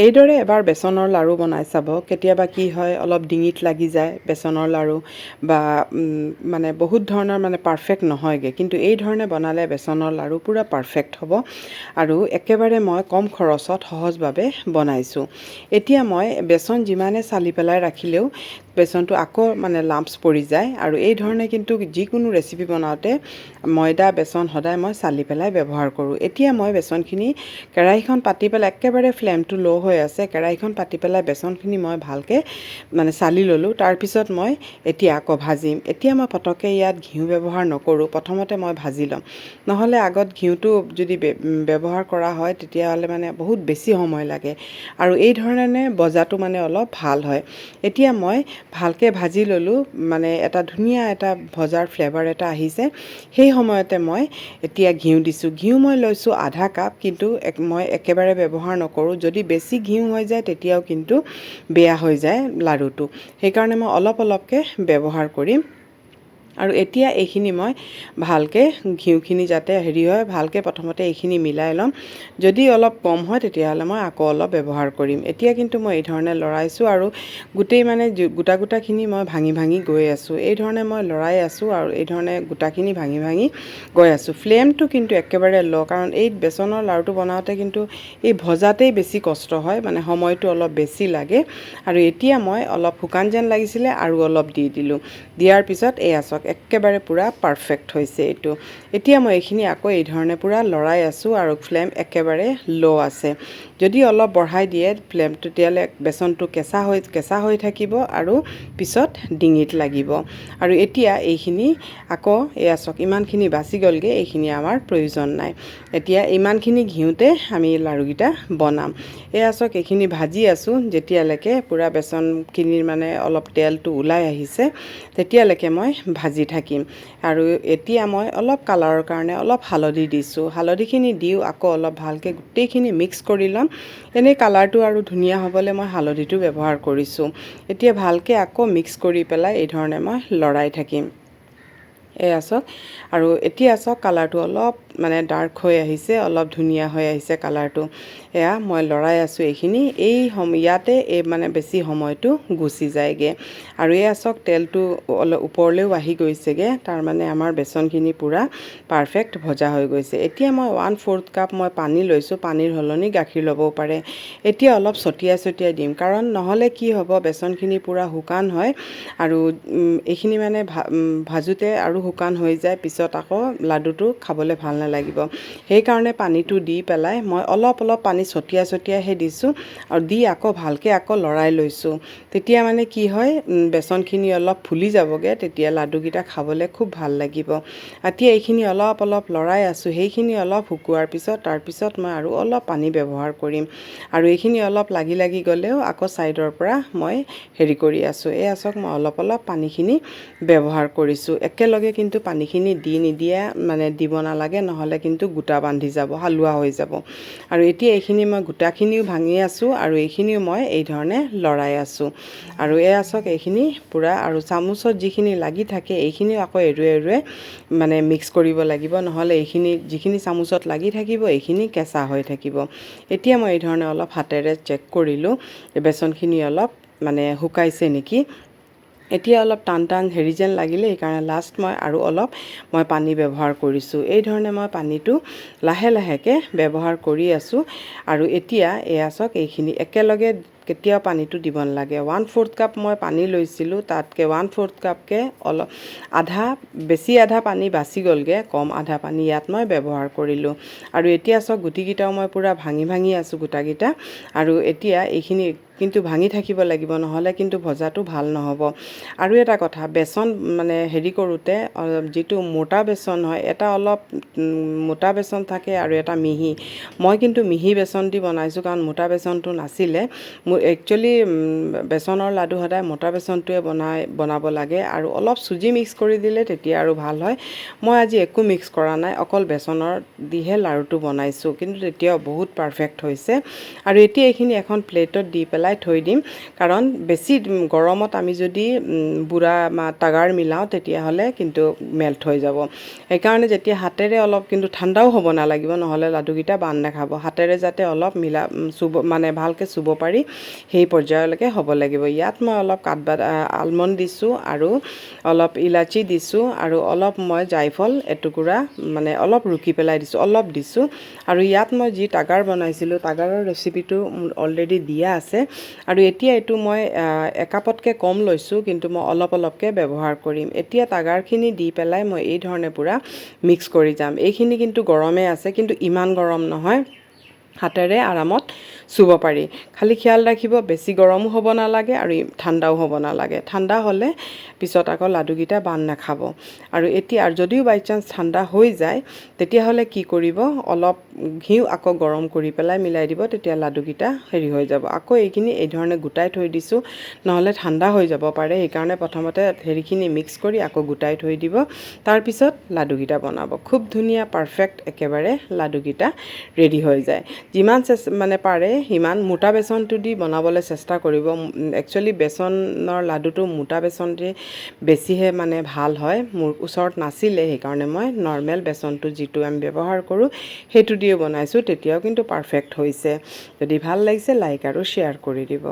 এইদৰে এবাৰ বেচনৰ লাড়ু বনাই চাব। কেতিয়াবা কি হয়, অলপ ডিঙিত লাগি যায় বেচনৰ লাড়ু বা মানে বহুত ধৰণৰ মানে পাৰফেক্ট নহয়গৈ, কিন্তু এই ধৰণে বনালে বেচনৰ লাড়ু পূৰা পাৰফেক্ট হ'ব। আৰু একেবাৰে মই কম খৰচত সহজভাৱে বনাইছোঁ। এতিয়া মই বেচন যিমানে চালি পেলাই ৰাখিলেও বেচনটো আকৌ মানে লাম্পছ পৰি যায়। আৰু এই ধৰণে কিন্তু যিকোনো ৰেচিপি বনাওঁতে ময়দা বেচন সদায় মই চালি পেলাই ব্যৱহাৰ কৰোঁ। এতিয়া মই বেচনখিনি কেৰাহীখন পাতি পেলাই একেবাৰে ফ্লেমটো ল' হৈ আছে, কেৰাহীখন পাতি পেলাই বেচনখিনি মই ভালকৈ মানে চালি ল'লোঁ। তাৰপিছত মই এতিয়া আকৌ ভাজিম। এতিয়া মই পটককৈ ইয়াত ঘিউ ব্যৱহাৰ নকৰোঁ, প্ৰথমতে মই ভাজি ল'ম। নহ'লে আগত ঘিউটো যদি ব্যৱহাৰ কৰা হয় তেতিয়াহ'লে মানে বহুত বেছি সময় লাগে আৰু এই ধৰণে বজাটো মানে অলপ ভাল হয়। এতিয়া মই ভালকৈ ভাজি ল'লোঁ, মানে এটা ধুনীয়া এটা ভজাৰ ফ্লেভাৰ এটা আহিছে। সেই সময়তে মই এতিয়া ঘিউ দিছোঁ। ঘিউ মই লৈছোঁ আধা কাপ, কিন্তু মই একেবাৰে ব্যৱহাৰ নকৰোঁ। যদি বেছি ঘিউ হৈ যায় তেতিয়াও কিন্তু বেয়া হৈ যায় লাড়ুটো, সেইকাৰণে মই অলপ অলপকৈ ব্যৱহাৰ কৰিম। আৰু এতিয়া এইখিনি মই ভালকৈ ঘিউখিনি যাতে হেৰি হয়, ভালকৈ প্ৰথমতে এইখিনি মিলাই ল'ম। যদি অলপ কম হয় তেতিয়াহ'লে মই আকৌ অলপ ব্যৱহাৰ কৰিম। এতিয়া কিন্তু মই এই ধৰণে লৰাইছোঁ আৰু গোটেই মানে গোটাখিনি মই ভাঙি ভাঙি গৈ আছোঁ। এই ধৰণে মই লৰাই আছোঁ আৰু এই ধৰণে গোটাখিনি ভাঙি ভাঙি গৈ আছোঁ। ফ্লেমটো কিন্তু একেবাৰে ল', কাৰণ এই বেচনৰ লাড়ুটো বনাওঁতে কিন্তু এই ভজাতেই বেছি কষ্ট হয়, মানে সময়টো অলপ বেছি লাগে। আৰু এতিয়া মই অলপ শুকান যেন লাগিছিলে আৰু অলপ দি দিলোঁ। দিয়াৰ পিছত এয়া চাওক একেবাৰে পূৰা পাৰফেক্ট হৈছে এইটো। এতিয়া মই এইখিনি আকৌ এই ধৰণে পূৰা লৰাই আছোঁ আৰু ফ্লেম একেবাৰে ল' আছে। যদি অলপ বঢ়াই দিয়ে ফ্লেম, তেতিয়াহ'লে বেচনটো কেঁচা হৈ থাকিব আৰু পিছত ডিঙিত লাগিব। আৰু এতিয়া এইখিনি আকৌ এয়া চাওক ইমানখিনি বাচি গ'লগৈ, এইখিনি আমাৰ প্ৰয়োজন নাই। এতিয়া ইমানখিনি ঘিউতে আমি লাড়ুকেইটা বনাম। এয়া চাওক এইখিনি ভাজি আছোঁ, যেতিয়ালৈকে পূৰা বেচনখিনিৰ মানে অলপ তেলটো ওলাই আহিছে তেতিয়ালৈকে মই ভাজি থাকিম। আৰু এতিয়া মই অলপ কালাৰৰ কাৰণে অলপ হালধি দিছোঁ। হালধিখিনি দিও আকৌ অলপ ভালকৈ গোটেইখিনি মিক্স কৰি ল'ম। এনেই কালাৰটো আৰু ধুনীয়া হ'বলৈ মই হালধিটো ব্যৱহাৰ কৰিছোঁ। এতিয়া ভালকৈ আকৌ মিক্স কৰি পেলাই এই ধৰণে মই লৰাই থাকিম। এয়া চাওক, আৰু এতিয়া চাওক কালাৰটো অলপ মানে ডাৰ্ক হৈ আহিছে, অলপ ধুনীয়া হৈ আহিছে কালাৰটো। এয়া মই লৰাই আছোঁ এইখিনি, ইয়াতে মানে বেছি সময়টো গুচি যায়গৈ। আৰু এয়া চাওক তেলটো অলপ ওপৰলৈও আহি গৈছেগৈ, তাৰমানে আমাৰ বেচনখিনি পূৰা পাৰফেক্ট ভজা হৈ গৈছে। এতিয়া মই 1/4 কাপ মই পানী লৈছোঁ, পানীৰ সলনি গাখীৰ ল'বও পাৰে। এতিয়া অলপ ছটিয়াই দিম, কাৰণ নহ'লে কি হ'ব বেচনখিনি পূৰা শুকান হয় আৰু এইখিনি মানে ভাজোতে আৰু শুকান হৈ যায়, পিছত আকৌ লাডুটো খাবলৈ ভাল নালাগিব। সেইকাৰণে পানীটো দি পেলাই মই অলপ পানী ছটিয়াইহে দিছোঁ আৰু দি আকৌ ভালকৈ আকৌ লৰাই লৈছোঁ। তেতিয়া মানে কি হয়, বেচনখিনি অলপ ফুলি যাবগৈ, তেতিয়া লাডুকেইটা খাবলৈ খুব ভাল লাগিব। এতিয়া এইখিনি অলপ লৰাই আছোঁ, সেইখিনি অলপ শুকোৱাৰ পিছত তাৰপিছত মই আৰু অলপ পানী ব্যৱহাৰ কৰিম। আৰু এইখিনি অলপ লাগি গ'লেও আকৌ ছাইডৰ পৰা মই হেৰি কৰি আছোঁ। এয়া চাওক মই অলপ পানীখিনি ব্যৱহাৰ কৰিছোঁ। একেলগে কিন্তু পানীখিনি দিব নালাগে, নহ'লে কিন্তু গোটা বান্ধি যাব, হালোৱা হৈ যাব। আৰু এতিয়া এইখিনি মই গোটাখিনিও ভাঙি আছোঁ আৰু এইখিনিও মই এই ধৰণে লৰাই আছোঁ। আৰু এয়া চাওক এইখিনি পূৰা, আৰু চামুচত যিখিনি লাগি থাকে এইখিনিও আকৌ এৰুৱে মানে মিক্স কৰিব লাগিব, নহ'লে যিখিনি চামুচত লাগি থাকিব এইখিনি কেঁচা হৈ থাকিব। এতিয়া মই এই ধৰণে অলপ হাতেৰে চেক কৰিলোঁ বেচনখিনি অলপ মানে শুকাইছে নেকি। এতিয়া অলপ টান হেৰি যেন লাগিলে, সেইকাৰণে লাষ্ট মই আৰু অলপ পানী ব্যৱহাৰ কৰিছোঁ। এই ধৰণে মই পানীটো লাহেকৈ ব্যৱহাৰ কৰি আছোঁ। আৰু এতিয়া এয়া চাওক এইখিনি একেলগে কেতিয়াও পানীটো দিব নালাগে। 1/4 কাপ মই পানী লৈছিলোঁ, তাতকৈ 1/4 কাপকৈ অলপ বেছি আধা পানী বাচি গ'লগৈ, কম আধা পানী ইয়াত মই ব্যৱহাৰ কৰিলোঁ। আৰু এতিয়া চাওক গুটিকেইটাও মই পূৰা ভাঙি আছোঁ গোটাকেইটা। আৰু এতিয়া এইখিনি কিন্তু ভাঙি থাকিব লাগিব, নহ'লে কিন্তু ভজাটো ভাল নহ'ব। আৰু এটা কথা, বেচন মানে হেৰি কৰোঁতে যিটো মোটা বেচন হয়, এটা অলপ মোটা বেচন থাকে আৰু এটা মিহি। মই কিন্তু মিহি বেচন দি বনাইছোঁ, কাৰণ মোটা বেচনটো নাছিলে। একচুৱেলি বেচনৰ লাডু সদায় মোটা বেচনটোৱে বনাব লাগে আৰু অলপ চুজি মিক্স কৰি দিলে তেতিয়া আৰু ভাল হয়। মই আজি একো মিক্স কৰা নাই, অকল বেচনৰ দিহে লাড়ুটো বনাইছোঁ, কিন্তু তেতিয়াও বহুত পাৰফেক্ট হৈছে। আৰু এতিয়া এইখিনি এখন প্লেটত দি পেলাই থৈ দিম, কাৰণ বেছি গৰমত আমি যদি বুঢ়া তাগাৰ মিলাওঁ তেতিয়াহ'লে কিন্তু মেল্ট হৈ যাব। সেইকাৰণে যেতিয়া হাতেৰে অলপ, কিন্তু ঠাণ্ডাও হ'ব নালাগিব, নহ'লে লাডুকেইটা বান্ধ নাখাব। হাতেৰে যাতে অলপ ভালকৈ চুব পাৰি সেই পৰ্যায়লৈকে হ'ব লাগিব। ইয়াত মই অলপ আলমণ্ড দিছোঁ আৰু অলপ ইলাচি দিছোঁ আৰু অলপ মই জায়ফল এটুকুৰা অলপ ৰুকি পেলাই দিছোঁ, অলপ দিছোঁ। আৰু ইয়াত মই যি তাগাৰ বনাইছিলোঁ, তাগাৰৰ ৰেচিপিটো অলৰেডি দিয়া আছে। আৰু এতিয়া এইটো মই একাপতকৈ কম লৈছোঁ, কিন্তু মই অলপকৈ ব্যৱহাৰ কৰিম। এতিয়া তাগাৰখিনি দি পেলাই মই এই ধৰণে পূৰা মিক্স কৰি যাম। এইখিনি কিন্তু গৰমে আছে, কিন্তু ইমান গৰম নহয়, হাতেৰে আৰামত চুব পাৰি। খালি খিয়াল ৰাখিব, বেছি গৰমো হ'ব নালাগে আৰু ঠাণ্ডাও হ'ব নালাগে। ঠাণ্ডা হ'লে পিছত আকৌ লাডুকেইটা বান্ধ নাখাব। আৰু এতিয়া যদিও বাই চান্স ঠাণ্ডা হৈ যায়, তেতিয়াহ'লে কি কৰিব, অলপ ঘিউ আকৌ গৰম কৰি পেলাই মিলাই দিব, তেতিয়া লাডুকেইটা হেৰি হৈ যাব। আকৌ এইখিনি এই ধৰণে গোটাই থৈ দিছোঁ, নহ'লে ঠাণ্ডা হৈ যাব পাৰে। সেইকাৰণে প্ৰথমতে হেৰিখিনি মিক্স কৰি আকৌ গোটাই থৈ দিব, তাৰপিছত লাডুকেইটা বনাব। খুব ধুনীয়া পাৰফেক্ট একেবাৰে লাডুকেইটা ৰেডি হৈ যায়। যিমান পাৰে সিমান মোটা বেচনটো দি বনাবলৈ চেষ্টা কৰিব। একচুৱেলি বেচনৰ লাডুটো মোটা বেচন দি বেছিহে ভাল হয়। মোৰ ওচৰত নাছিলে, সেইকাৰণে মই নৰ্মেল বেচনটো যিটো আমি ব্যৱহাৰ কৰোঁ সেইটো দিও বনাইছোঁ, তেতিয়াও কিন্তু পাৰফেক্ট হৈছে। যদি ভাল লাগিছে লাইক আৰু শ্বেয়াৰ কৰি দিব।